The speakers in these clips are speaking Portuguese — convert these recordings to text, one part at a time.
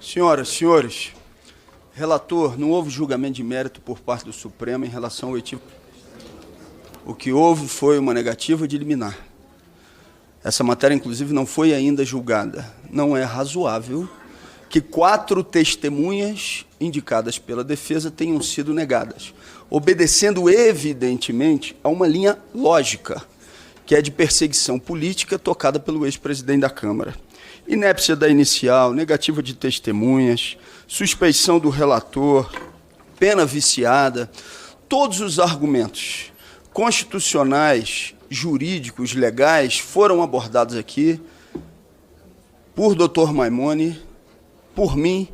Senhoras, senhores, relator, não houve julgamento de mérito por parte do Supremo em relação ao etívoco. O que houve foi uma negativa de liminar. Essa matéria, inclusive, não foi ainda julgada. Não é razoável que 4 testemunhas indicadas pela defesa tenham sido negadas, obedecendo, evidentemente, a uma linha lógica, que é de perseguição política tocada pelo ex-presidente da Câmara. Inépcia da inicial, negativa de testemunhas, suspeição do relator, pena viciada, todos os argumentos constitucionais, jurídicos, legais foram abordados aqui por Dr. Maimone, por mim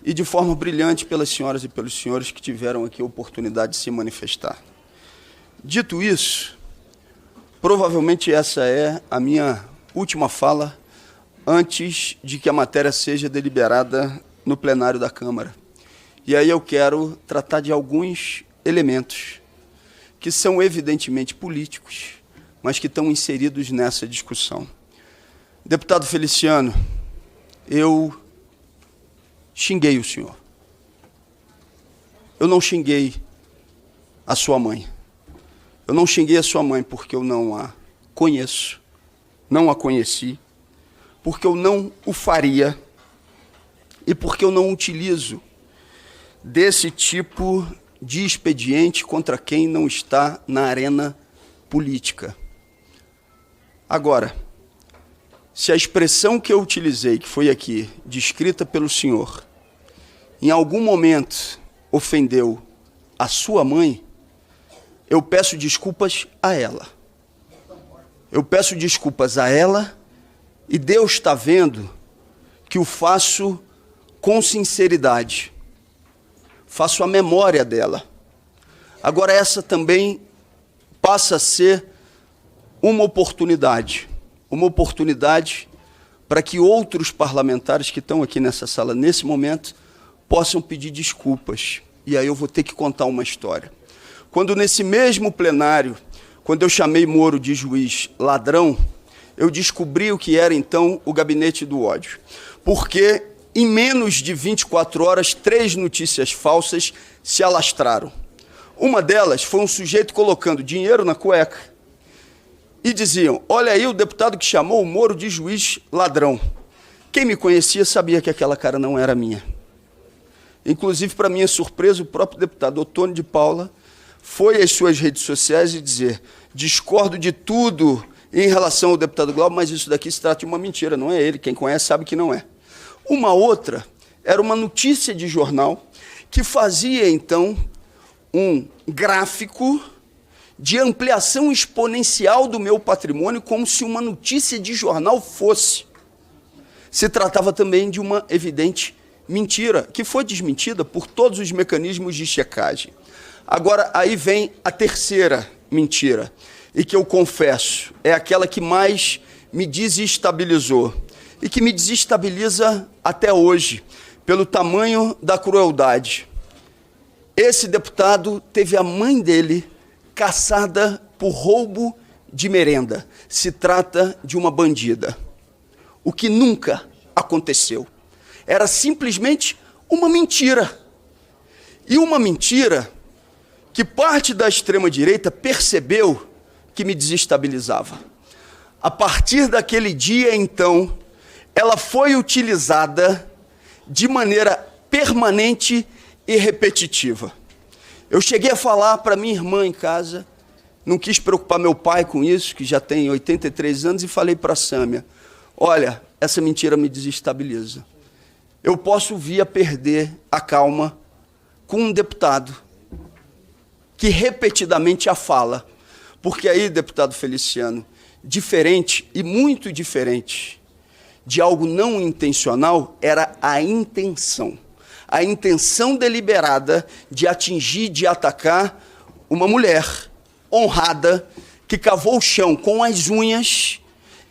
e de forma brilhante pelas senhoras e pelos senhores que tiveram aqui a oportunidade de se manifestar. Dito isso, provavelmente essa é a minha última fala antes de que a matéria seja deliberada no plenário da Câmara. E aí eu quero tratar de alguns elementos que são evidentemente políticos, mas que estão inseridos nessa discussão. Deputado Feliciano, eu xinguei o senhor. Eu não xinguei a sua mãe. Eu não xinguei a sua mãe porque eu não a conheço, não a conheci, porque eu não o faria e porque eu não utilizo desse tipo de expediente contra quem não está na arena política. Agora, se a expressão que eu utilizei, que foi aqui, descrita pelo senhor, em algum momento ofendeu a sua mãe, eu peço desculpas a ela. Eu peço desculpas a ela e Deus está vendo que o faço com sinceridade. Faço a memória dela. Agora essa também passa a ser uma oportunidade para que outros parlamentares que estão aqui nessa sala nesse momento possam pedir desculpas. E aí eu vou ter que contar uma história. Quando nesse mesmo plenário, quando eu chamei Moro de juiz ladrão, eu descobri o que era então o gabinete do ódio. Porque em menos de 24 horas, 3 notícias falsas se alastraram. Uma delas foi um sujeito colocando dinheiro na cueca e diziam: olha aí o deputado que chamou o Moro de juiz ladrão. Quem me conhecia sabia que aquela cara não era minha. Inclusive, para minha surpresa, o próprio deputado Otônio de Paula foi às suas redes sociais e dizer: discordo de tudo em relação ao deputado Glauber, mas isso daqui se trata de uma mentira, não é ele. Quem conhece sabe que não é. Uma outra era uma notícia de jornal que fazia, então, um gráfico de ampliação exponencial do meu patrimônio, como se uma notícia de jornal fosse. Se tratava também de uma evidente mentira, que foi desmentida por todos os mecanismos de checagem. Agora, aí vem a terceira mentira, e que eu confesso, é aquela que mais me desestabilizou, e que me desestabiliza até hoje, pelo tamanho da crueldade. Esse deputado teve a mãe dele caçada por roubo de merenda. Se trata de uma bandida. O que nunca aconteceu. Era simplesmente uma mentira. E uma mentira que parte da extrema-direita percebeu que me desestabilizava. A partir daquele dia, então, ela foi utilizada de maneira permanente e repetitiva. Eu cheguei a falar para minha irmã em casa, não quis preocupar meu pai com isso, que já tem 83 anos, e falei para a Sâmia: olha, essa mentira me desestabiliza. Eu posso vir a perder a calma com um deputado que repetidamente a fala. Porque aí, deputado Feliciano, diferente e muito diferente de algo não intencional, era a intenção. A intenção deliberada de atingir, de atacar uma mulher honrada que cavou o chão com as unhas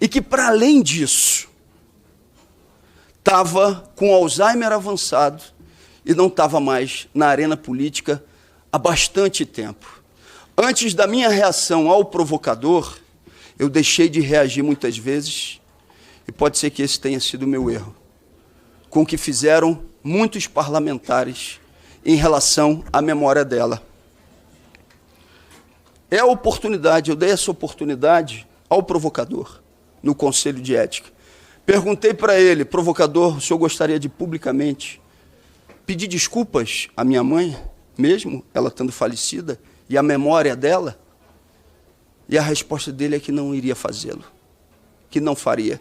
e que, para além disso, estava com Alzheimer avançado e não estava mais na arena política há bastante tempo. Antes da minha reação ao provocador, eu deixei de reagir muitas vezes, e pode ser que esse tenha sido o meu erro. com o que fizeram muitos parlamentares em relação à memória dela. É a oportunidade, eu dei essa oportunidade ao provocador, no Conselho de Ética. Perguntei para ele, provocador, o senhor gostaria de publicamente pedir desculpas à minha mãe, mesmo ela estando falecida, e a memória dela? E a resposta dele é que não iria fazê-lo, que não faria.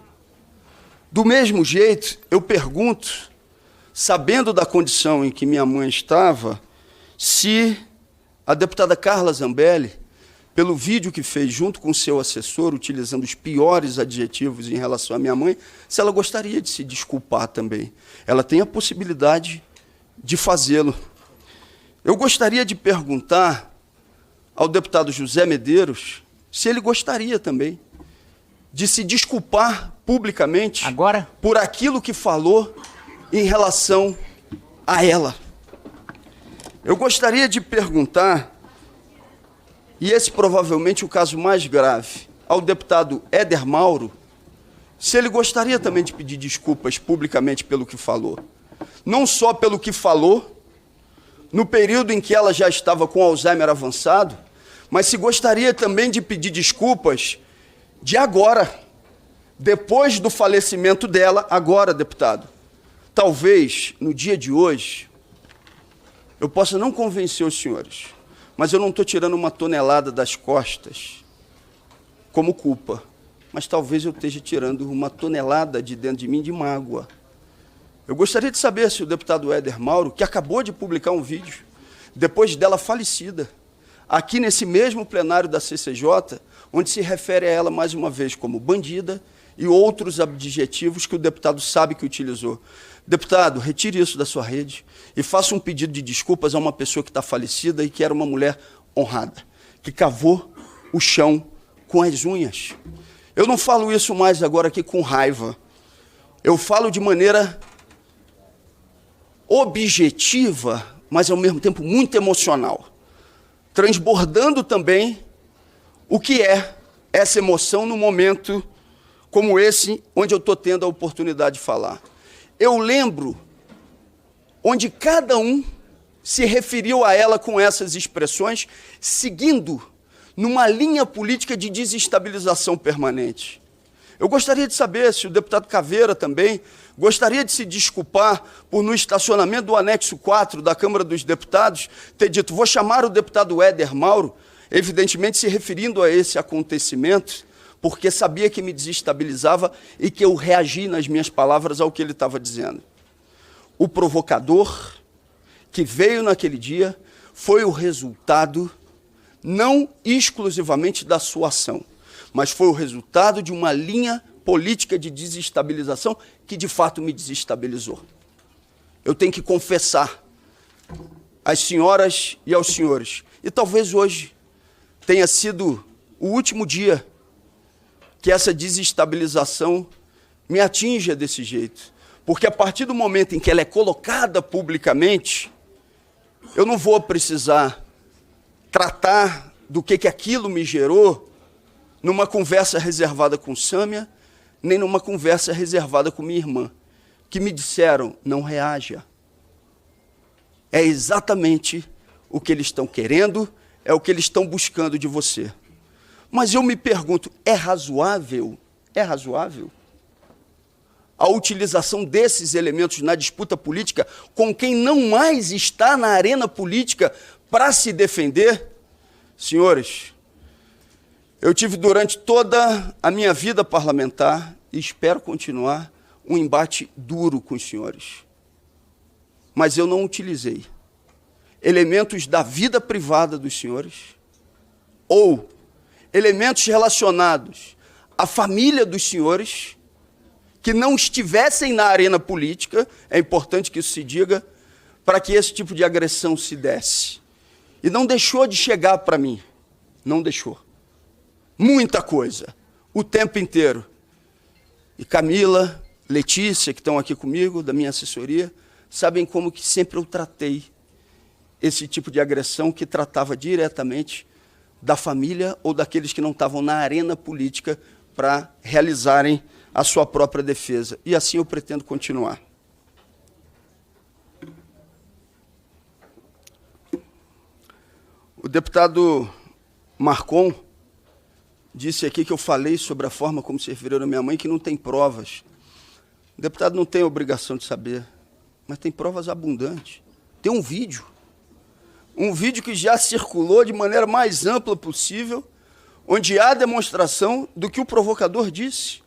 Do mesmo jeito, eu pergunto, sabendo da condição em que minha mãe estava, se a deputada Carla Zambelli, pelo vídeo que fez junto com o seu assessor, utilizando os piores adjetivos em relação à minha mãe, se ela gostaria de se desculpar também. Ela tem a possibilidade de fazê-lo. Eu gostaria de perguntar ao deputado José Medeiros se ele gostaria também de se desculpar publicamente agora por aquilo que falou em relação a ela. Eu gostaria de perguntar, e esse provavelmente é o caso mais grave, ao deputado Éder Mauro, se ele gostaria também de pedir desculpas publicamente pelo que falou. Não só pelo que falou, no período em que ela já estava com Alzheimer avançado, mas se gostaria também de pedir desculpas de agora, depois do falecimento dela, agora, deputado. Talvez, no dia de hoje, eu possa não convencer os senhores, mas eu não estou tirando uma tonelada das costas como culpa, mas talvez eu esteja tirando uma tonelada de dentro de mim de mágoa. Eu gostaria de saber se o deputado Éder Mauro, que acabou de publicar um vídeo, depois dela falecida, aqui nesse mesmo plenário da CCJ, onde se refere a ela mais uma vez como bandida e outros adjetivos que o deputado sabe que utilizou. Deputado, retire isso da sua rede e faça um pedido de desculpas a uma pessoa que está falecida e que era uma mulher honrada, que cavou o chão com as unhas. Eu não falo isso mais agora aqui com raiva. Eu falo de maneira objetiva, mas ao mesmo tempo muito emocional, transbordando também o que é essa emoção no momento como esse, onde eu estou tendo a oportunidade de falar. Eu lembro onde cada um se referiu a ela com essas expressões, seguindo numa linha política de desestabilização permanente. Eu gostaria de saber se o deputado Caveira também gostaria de se desculpar por, no estacionamento do anexo 4 da Câmara dos Deputados, ter dito, vou chamar o deputado Éder Mauro, evidentemente se referindo a esse acontecimento, porque sabia que me desestabilizava e que eu reagi nas minhas palavras ao que ele estava dizendo. O provocador que veio naquele dia foi o resultado não exclusivamente da sua ação, mas foi o resultado de uma linha política de desestabilização que, de fato, me desestabilizou. Eu tenho que confessar às senhoras e aos senhores, e talvez hoje tenha sido o último dia que essa desestabilização me atinja desse jeito, porque a partir do momento em que ela é colocada publicamente, eu não vou precisar tratar do que aquilo me gerou numa conversa reservada com Sâmia, nem numa conversa reservada com minha irmã, que me disseram, não reaja. É exatamente o que eles estão querendo, é o que eles estão buscando de você. Mas eu me pergunto, é razoável a utilização desses elementos na disputa política com quem não mais está na arena política para se defender? Senhores, eu tive durante toda a minha vida parlamentar, e espero continuar, um embate duro com os senhores. Mas eu não utilizei elementos da vida privada dos senhores ou elementos relacionados à família dos senhores que não estivessem na arena política, é importante que isso se diga, para que esse tipo de agressão se desse. E não deixou de chegar para mim, não deixou. Muita coisa, o tempo inteiro. E Camila, Letícia, que estão aqui comigo, da minha assessoria, sabem como que sempre eu tratei esse tipo de agressão que tratava diretamente da família ou daqueles que não estavam na arena política para realizarem a sua própria defesa. E assim eu pretendo continuar. deputado Marcon disse aqui que eu falei sobre a forma como serviram a minha mãe, que não tem provas. O deputado não tem a obrigação de saber, mas tem provas abundantes. Tem um vídeo que já circulou de maneira mais ampla possível, onde há demonstração do que o provocador disse.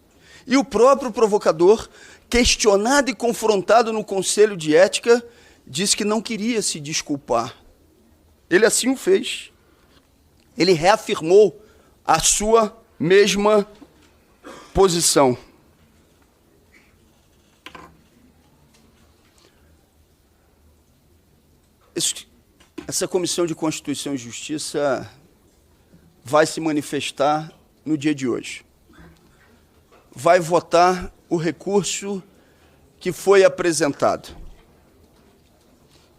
E o próprio provocador, questionado e confrontado no Conselho de Ética, disse que não queria se desculpar. Ele assim o fez. Ele reafirmou a sua mesma posição. Essa Comissão de Constituição e Justiça vai se manifestar no dia de hoje. Vai votar o recurso que foi apresentado.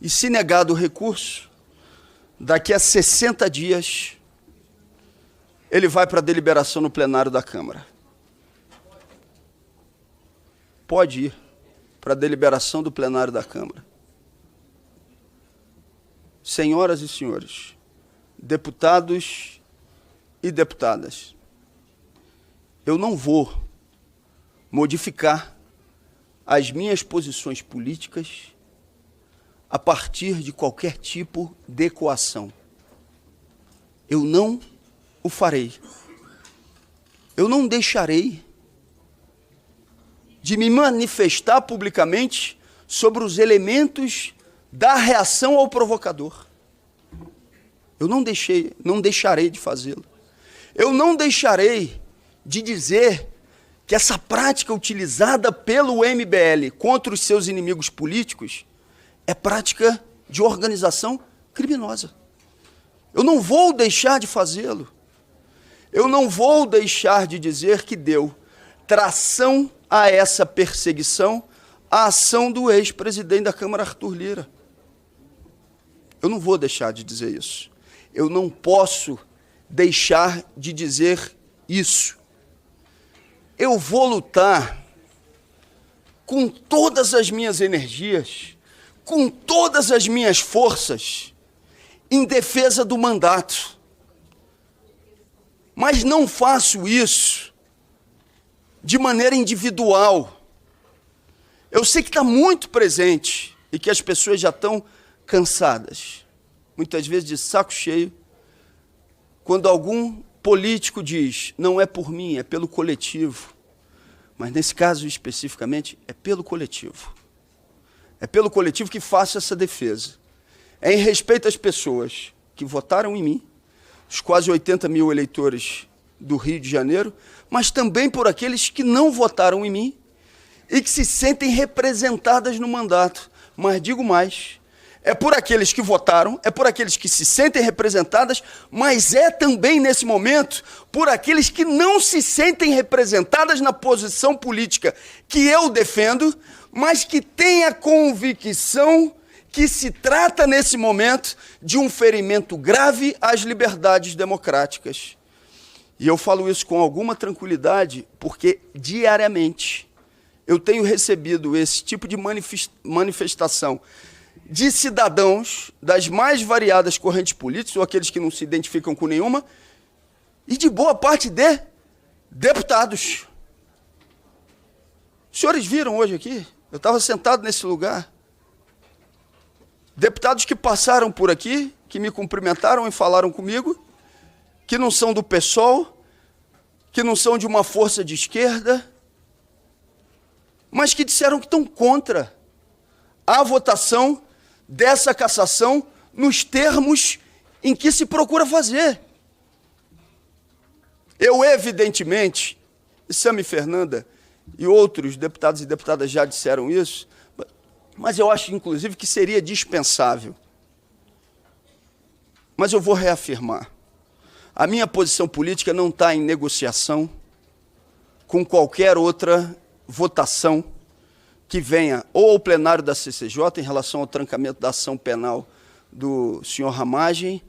E, se negado o recurso, daqui a 60 dias, ele vai para a deliberação no plenário da Câmara. Pode ir para a deliberação do plenário da Câmara. Senhoras e senhores, deputados e deputadas, eu não vou modificar as minhas posições políticas a partir de qualquer tipo de coação. Eu não o farei. Eu não deixarei de me manifestar publicamente sobre os elementos da reação ao provocador. Eu não deixarei de fazê-lo. Eu não deixarei de dizer que essa prática utilizada pelo MBL contra os seus inimigos políticos é prática de organização criminosa. Eu não vou deixar de fazê-lo. Eu não vou deixar de dizer que deu tração a essa perseguição a ação do ex-presidente da Câmara, Arthur Lira. Eu não vou deixar de dizer isso. Eu não posso deixar de dizer isso. Eu vou lutar com todas as minhas energias, com todas as minhas forças, em defesa do mandato. Mas não faço isso de maneira individual. Eu sei que está muito presente e que as pessoas já estão cansadas, muitas vezes de saco cheio, quando algum político diz, não é por mim, é pelo coletivo. Mas nesse caso especificamente, é pelo coletivo. É pelo coletivo que faço essa defesa. É em respeito às pessoas que votaram em mim, os quase 80 mil eleitores do Rio de Janeiro, mas também por aqueles que não votaram em mim e que se sentem representadas no mandato. Mas digo mais, é por aqueles que votaram, é por aqueles que se sentem representadas, mas é também, nesse momento, por aqueles que não se sentem representadas na posição política que eu defendo, mas que têm a convicção que se trata, nesse momento, de um ferimento grave às liberdades democráticas. E eu falo isso com alguma tranquilidade, porque diariamente eu tenho recebido esse tipo de manifestação de cidadãos das mais variadas correntes políticas, ou aqueles que não se identificam com nenhuma, e de boa parte de deputados. Os senhores viram hoje aqui? Eu estava sentado nesse lugar. Deputados que passaram por aqui, que me cumprimentaram e falaram comigo, que não são do PSOL, que não são de uma força de esquerda, mas que disseram que estão contra a votação dessa cassação nos termos em que se procura fazer. Eu, evidentemente, Sami Fernanda e outros deputados e deputadas já disseram isso, mas eu acho, inclusive, que seria dispensável. Mas eu vou reafirmar. A minha posição política não está em negociação com qualquer outra votação que venha ou ao plenário da CCJ em relação ao trancamento da ação penal do senhor Ramagem,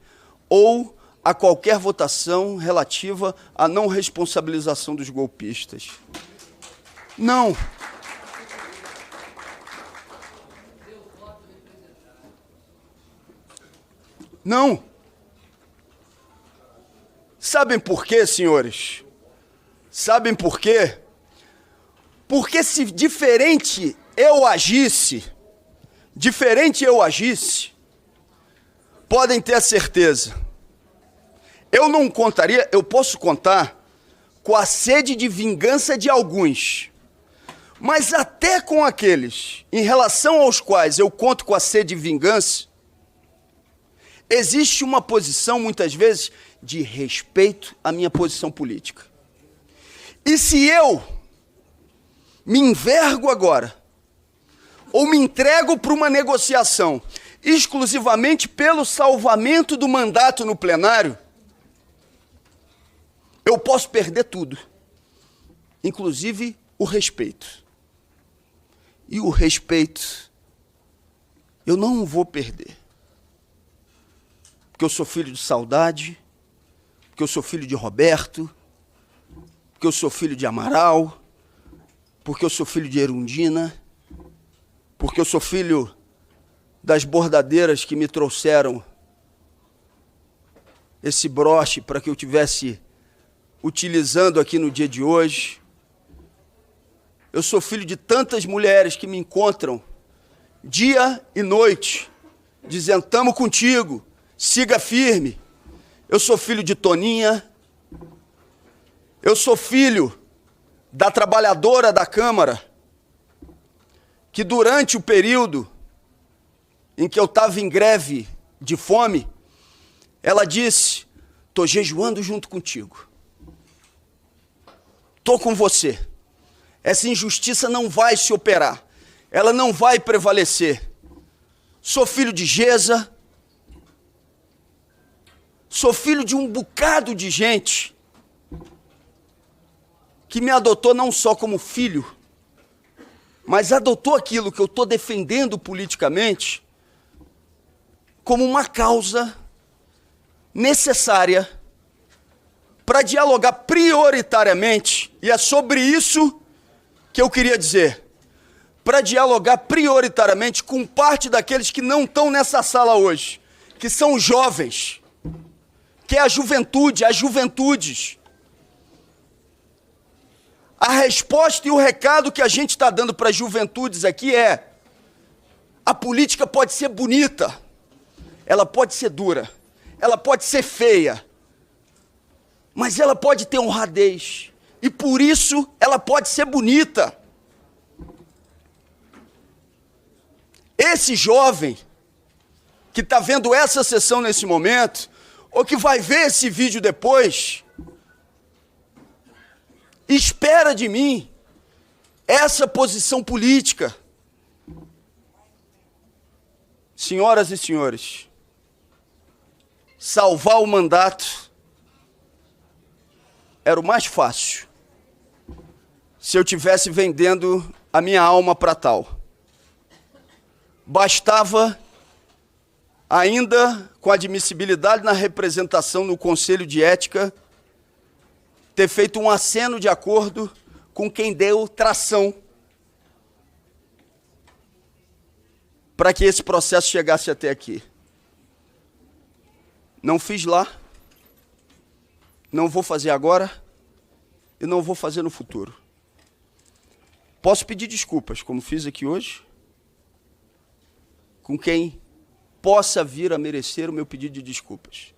ou a qualquer votação relativa à não responsabilização dos golpistas. Não. Não. sabem por quê, senhores? Sabem por quê? Porque se diferente eu agisse, podem ter a certeza, eu não contaria, eu posso contar com a sede de vingança de alguns, mas até com aqueles em relação aos quais eu conto com a sede de vingança, existe uma posição, muitas vezes, de respeito à minha posição política. E se eu me envergo agora, ou me entrego para uma negociação exclusivamente pelo salvamento do mandato no plenário, eu posso perder tudo, inclusive o respeito. E o respeito eu não vou perder, porque eu sou filho de Saudade, porque eu sou filho de Roberto, porque eu sou filho de Amaral, porque eu sou filho de Erundina, porque eu sou filho das bordadeiras que me trouxeram esse broche para que eu tivesse utilizando aqui no dia de hoje. Eu sou filho de tantas mulheres que me encontram dia e noite, dizendo, tamo contigo, siga firme. Eu sou filho de Toninha, eu sou filho da trabalhadora da Câmara, que durante o período em que eu estava em greve de fome, ela disse, estou jejuando junto contigo. Estou com você. Essa injustiça não vai se operar. Ela não vai prevalecer. Sou filho de Gesa. Sou filho de um bocado de gente que me adotou não só como filho, mas adotou aquilo que eu estou defendendo politicamente como uma causa necessária para dialogar prioritariamente, e é sobre isso que eu queria dizer, para dialogar prioritariamente com parte daqueles que não estão nessa sala hoje, que são jovens, que é a juventude, as juventudes. A resposta e o recado que a gente está dando para as juventudes aqui é: a política pode ser bonita, ela pode ser dura, ela pode ser feia, mas ela pode ter honradez, e por isso ela pode ser bonita. Esse jovem que está vendo essa sessão nesse momento, ou que vai ver esse vídeo depois, espera de mim essa posição política. Senhoras e senhores, salvar o mandato era o mais fácil se eu tivesse vendendo a minha alma para tal. Bastava, ainda com admissibilidade na representação no Conselho de Ética, ter feito um aceno de acordo com quem deu tração para que esse processo chegasse até aqui. Não fiz lá, não vou fazer agora e não vou fazer no futuro. Posso pedir desculpas, como fiz aqui hoje, com quem possa vir a merecer o meu pedido de desculpas.